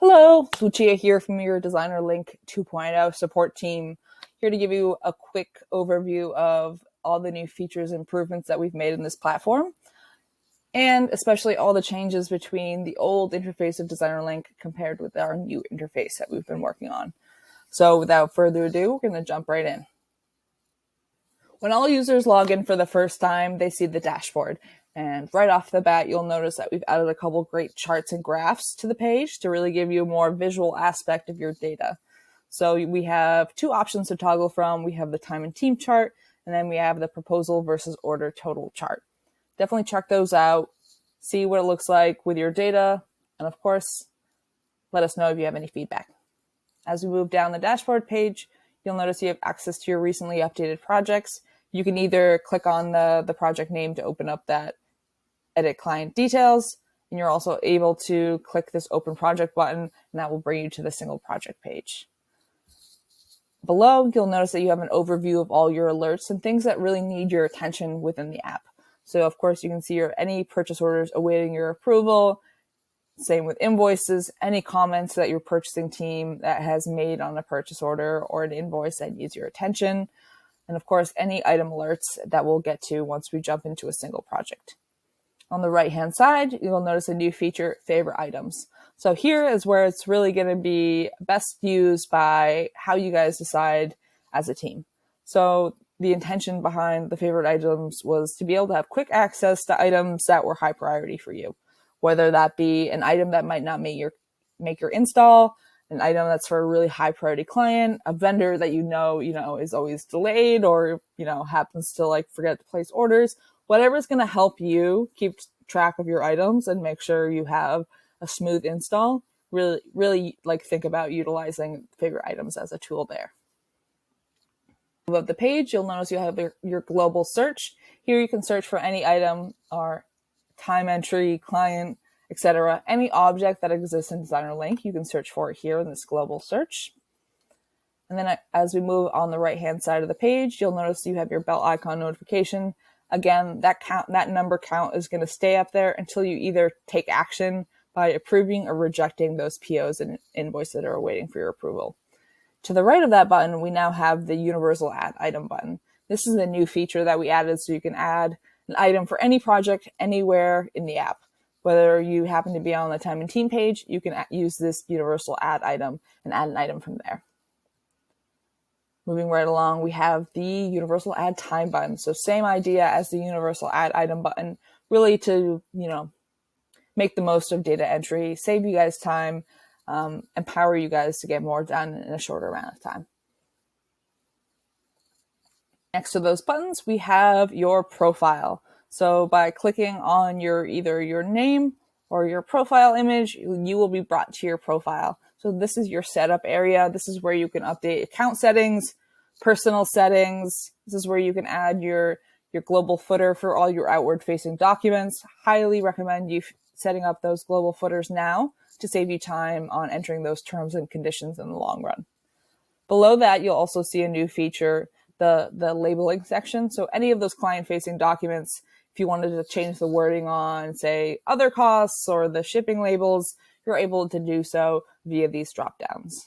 Hello, Lucia here from your DesignerLink 2.0 support team, here to give you a quick overview of all the new features and improvements that we've made in this platform, and especially all the changes between the old interface of DesignerLink compared with our new interface that we've been working on. So without further ado, we're going to jump right in. When all users log in for the first time, they see the dashboard. And right off the bat, you'll notice that we've added a couple great charts and graphs to the page to really give you a more visual aspect of your data. So we have two options to toggle from. We have the time and team chart, and then we have the proposal versus order total chart. Definitely check those out, see what it looks like with your data, and of course, let us know if you have any feedback. As we move down the dashboard page, you'll notice you have access to your recently updated projects. You can either click on the project name to open up that edit client details, and you're also able to click this open project button, and that will bring you to the single project page. Below, you'll notice that you have an overview of all your alerts and things that really need your attention within the app. So of course, you can see any purchase orders awaiting your approval. Same with invoices, any comments that your purchasing team that has made on a purchase order or an invoice that needs your attention. And of course, any item alerts that we'll get to once we jump into a single project. On the right-hand side, you'll notice a new feature, favorite items. So here is where it's really going to be best used by how you guys decide as a team. So the intention behind the favorite items was to be able to have quick access to items that were high priority for you, whether that be an item that might not make your install, an item that's for a really high priority client, a vendor that you know is always delayed or happens to forget to place orders. Whatever is going to help you keep track of your items and make sure you have a smooth install. Really think about utilizing favorite items as a tool there. Above the page, you'll notice you have your global search. Here you can search for any item or time entry, client, etc. Any object that exists in DesignerLink, you can search for it here in this global search. And then as we move on the right-hand side of the page, you'll notice you have your bell icon notification. Again, that number count is going to stay up there until you either take action by approving or rejecting those POs and invoices that are waiting for your approval. To the right of that button, we now have the universal add item button. This is a new feature that we added so you can add an item for any project anywhere in the app. Whether you happen to be on the time and team page, you can use this universal add item and add an item from there. Moving right along, we have the universal add time button. So same idea as the universal add item button, really to, make the most of data entry, save you guys time, empower you guys to get more done in a shorter amount of time. Next to those buttons, we have your profile. So by clicking on either your name or your profile image, you will be brought to your profile. So this is your setup area. This is where you can update account settings, personal settings. This is where you can add your global footer for all your outward facing documents. Highly recommend you setting up those global footers now to save you time on entering those terms and conditions in the long run. Below that, you'll also see a new feature, the labeling section. So any of those client facing documents, if you wanted to change the wording on, say, other costs or the shipping labels, you're able to do so via these drop downs.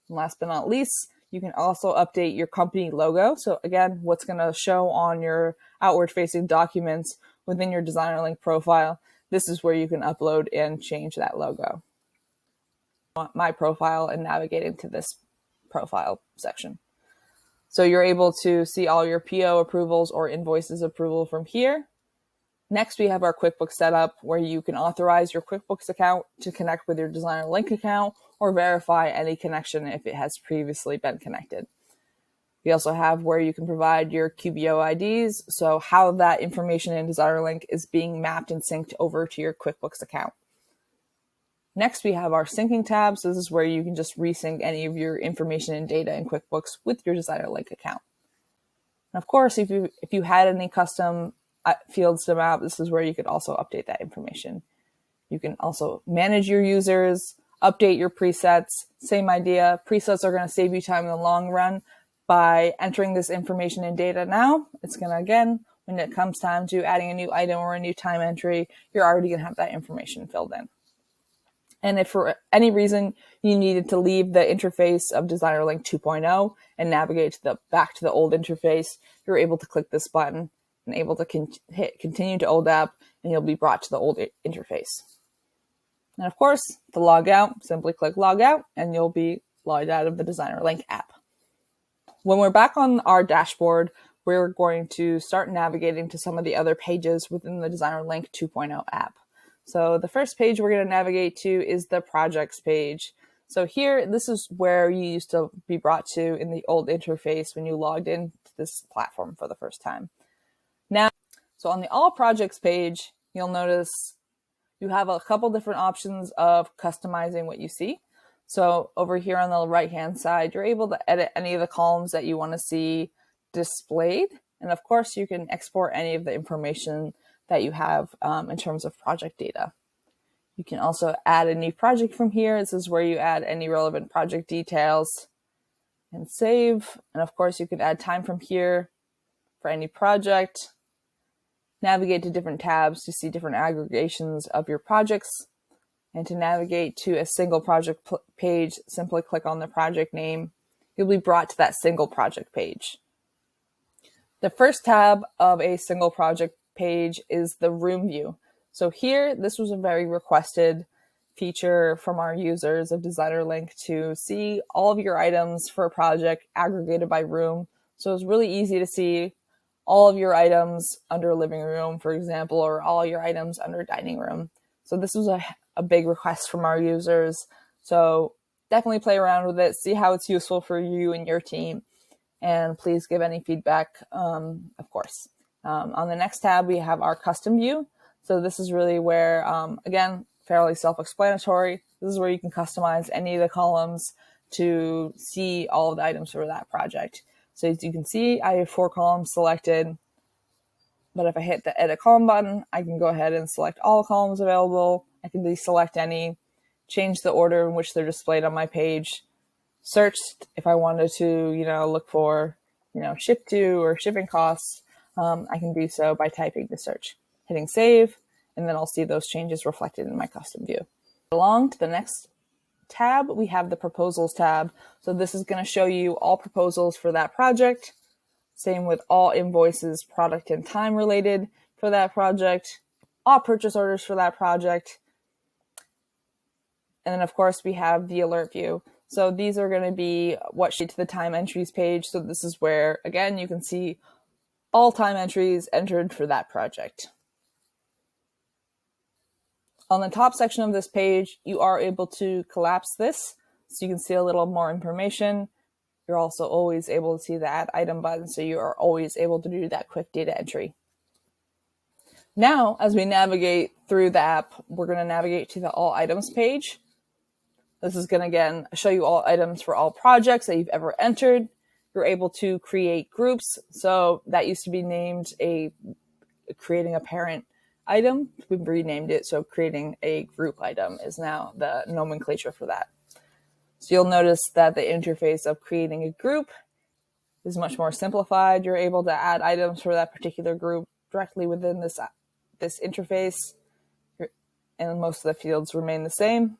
And last but not least, you can also update your company logo. So again, what's going to show on your outward facing documents within your DesignerLink profile, this is where you can upload and change that logo. My profile and navigating to this profile section. So you're able to see all your PO approvals or invoices approval from here. Next, we have our QuickBooks setup where you can authorize your QuickBooks account to connect with your DesignerLink account or verify any connection if it has previously been connected. We also have where you can provide your QBO IDs, so how that information in DesignerLink is being mapped and synced over to your QuickBooks account. Next, we have our syncing tab. So this is where you can just resync any of your information and data in QuickBooks with your DesignerLink account. And of course, if you had any custom fields to map, this is where you could also update that information. You can also manage your users, update your presets. Same idea. Presets are going to save you time in the long run. By entering this information and data now, it's going to, again, when it comes time to adding a new item or a new time entry, you're already going to have that information filled in. And if for any reason you needed to leave the interface of DesignerLink 2.0 and navigate back to the old interface, you're able to click this button and able to hit continue to old app, and you'll be brought to the old interface. And of course, to log out, simply click log out and you'll be logged out of the DesignerLink app. When we're back on our dashboard, we're going to start navigating to some of the other pages within the DesignerLink 2.0 app. So the first page we're going to navigate to is the projects page. So here, this is where you used to be brought to in the old interface when you logged into this platform for the first time. Now, so on the all projects page, you'll notice you have a couple different options of customizing what you see. So over here on the right-hand side, you're able to edit any of the columns that you want to see displayed. And of course, you can export any of the information that you have in terms of project data. You can also add a new project from here. This is where you add any relevant project details and save. And of course, you can add time from here for any project. Navigate to different tabs to see different aggregations of your projects. And to navigate to a single project page, simply click on the project name. You'll be brought to that single project page. The first tab of a single project page is the room view. So here, this was a very requested feature from our users of DesignerLink to see all of your items for a project aggregated by room. So it's really easy to see all of your items under living room, for example, or all your items under dining room. So this was a big request from our users. So definitely play around with it, see how it's useful for you and your team, and please give any feedback, of course. On the next tab, we have our custom view. So this is really where, again, fairly self-explanatory. This is where you can customize any of the columns to see all of the items for that project. So as you can see, I have 4 columns selected, but if I hit the edit column button, I can go ahead and select all columns available. I can deselect any, change the order in which they're displayed on my page, search if I wanted to, look for, ship to or shipping costs. I can do so by typing the search, hitting save, and then I'll see those changes reflected in my custom view. Along to the next tab, we have the proposals tab. So this is going to show you all proposals for that project. Same with all invoices, product and time related for that project, all purchase orders for that project. And then of course we have the alert view. So these are going to be what should to the time entries page. So this is where, again, you can see all time entries entered for that project. On the top section of this page, you are able to collapse this so you can see a little more information. You're also always able to see the add item button, so you are always able to do that quick data entry. Now, as we navigate through the app, we're going to navigate to the all items page. This is going to, again, show you all items for all projects that you've ever entered. You're able to create groups. So that used to be named creating a parent item. We've renamed it, so creating a group item is now the nomenclature for that. So you'll notice that the interface of creating a group is much more simplified. You're able to add items for that particular group directly within this interface, and most of the fields remain the same.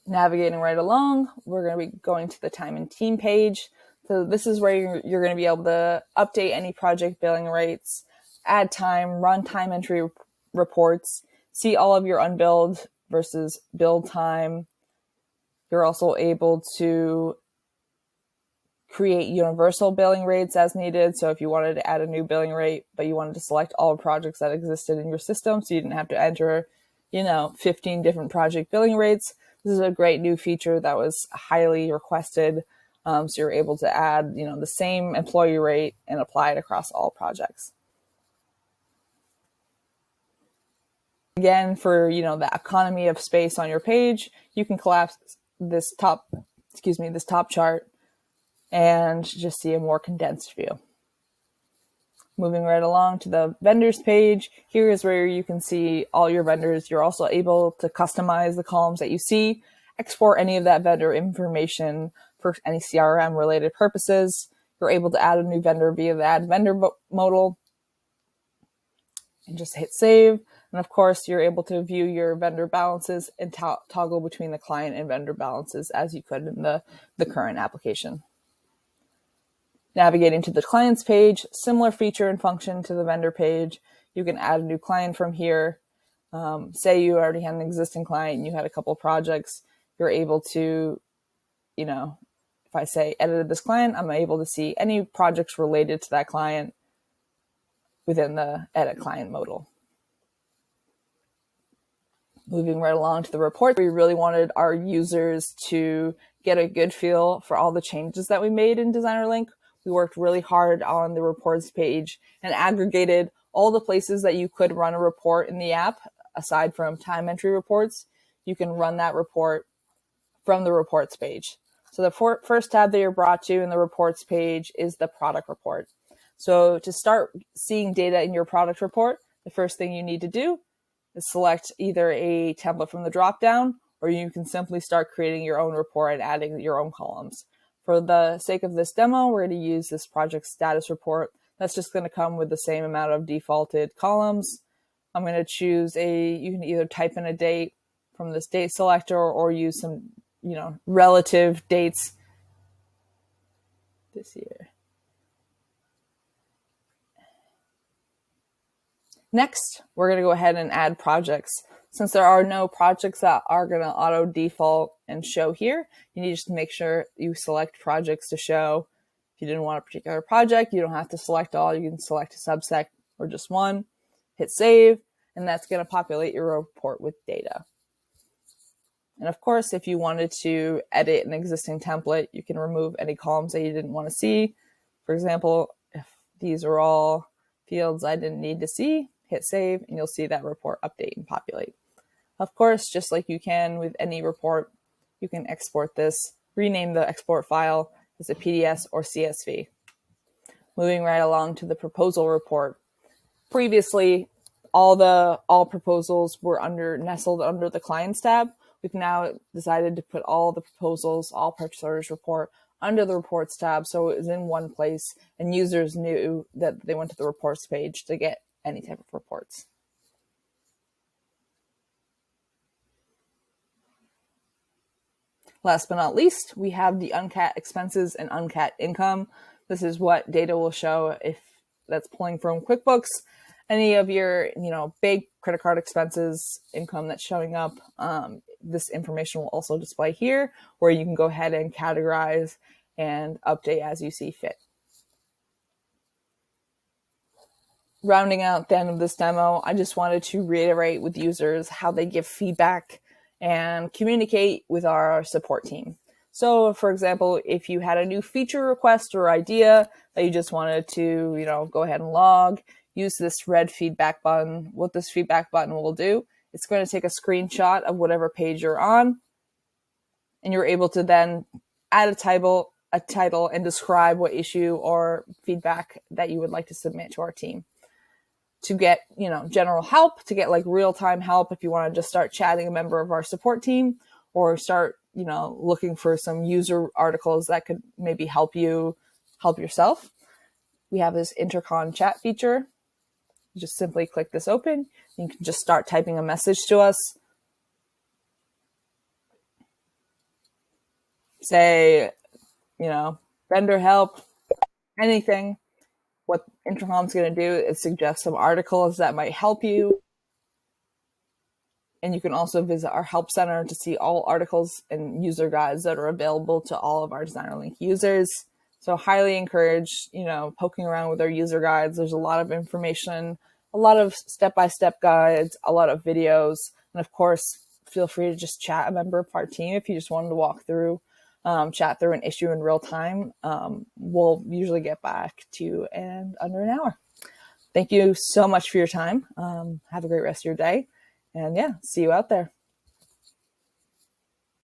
Navigating right along, we're going to be going to the time and team page. So this is where you're going to be able to update any project billing rates, add time, run time entry reports, see all of your unbilled versus billed time. You're also able to create universal billing rates as needed. So if you wanted to add a new billing rate, but you wanted to select all projects that existed in your system, so you didn't have to enter, 15 different project billing rates, this is a great new feature that was highly requested. So you're able to add, the same employee rate and apply it across all projects. Again, for, the economy of space on your page, you can collapse this top chart and just see a more condensed view. Moving right along to the vendors page, here is where you can see all your vendors. You're also able to customize the columns that you see, export any of that vendor information for any CRM related purposes. You're able to add a new vendor via the add vendor modal and just hit save. And of course, you're able to view your vendor balances and toggle between the client and vendor balances as you could in the current application. Navigating to the client's page, similar feature and function to the vendor page. You can add a new client from here. Say you already had an existing client and you had a couple projects, you're able to, if I say edited this client, I'm able to see any projects related to that client within the edit client modal. Moving right along to the report, we really wanted our users to get a good feel for all the changes that we made in DesignerLink. We worked really hard on the reports page and aggregated all the places that you could run a report in the app. Aside from time entry reports, you can run that report from the reports page. So the first tab that you're brought to in the reports page is the product report. So to start seeing data in your product report, the first thing you need to do is select either a template from the dropdown, or you can simply start creating your own report and adding your own columns. For the sake of this demo, we're going to use this project status report. That's just going to come with the same amount of defaulted columns. I'm going to choose you can either type in a date from this date selector or use some, relative dates this year. Next, we're going to go ahead and add projects. Since there are no projects that are going to auto default and show here, you need to make sure you select projects to show. If you didn't want a particular project, you don't have to select all. You can select a subset or just one, hit save, and that's going to populate your report with data. And of course, if you wanted to edit an existing template, you can remove any columns that you didn't want to see. For example, if these are all fields I didn't need to see, hit save, and you'll see that report update and populate. Of course, just like you can with any report, you can export this, rename the export file as a PDF or CSV. Moving right along to the proposal report. Previously, all proposals were nestled under the clients tab. We've now decided to put all the proposals, all purchase orders report under the reports tab, so it was in one place and users knew that they went to the reports page to get any type of reports. Last but not least, we have the uncat expenses and uncat income. This is what data will show if that's pulling from QuickBooks. Any of your, big credit card expenses, income that's showing up, this information will also display here, where you can go ahead and categorize and update as you see fit. Rounding out the end of this demo, I just wanted to reiterate with users how they give feedback and communicate with our support team. So for example, if you had a new feature request or idea that you just wanted to, go ahead and log, use this red feedback button. What this feedback button will do, it's going to take a screenshot of whatever page you're on, and you're able to then add a title and describe what issue or feedback that you would like to submit to our team. To get, general help, to get like real-time help if you want to just start chatting a member of our support team, or start, looking for some user articles that could maybe help yourself. We have this intercom chat feature. You just simply click this open. You can just start typing a message to us. Say, vendor help, anything. What Intercom's going to do is suggest some articles that might help you. And you can also visit our help center to see all articles and user guides that are available to all of our DesignerLink users. So highly encourage, poking around with our user guides. There's a lot of information, a lot of step-by-step guides, a lot of videos. And of course, feel free to just chat a member of our team if you just wanted to walk through, chat through an issue in real time. We'll usually get back to you in under an hour. Thank you so much for your time. Have a great rest of your day. And yeah, see you out there.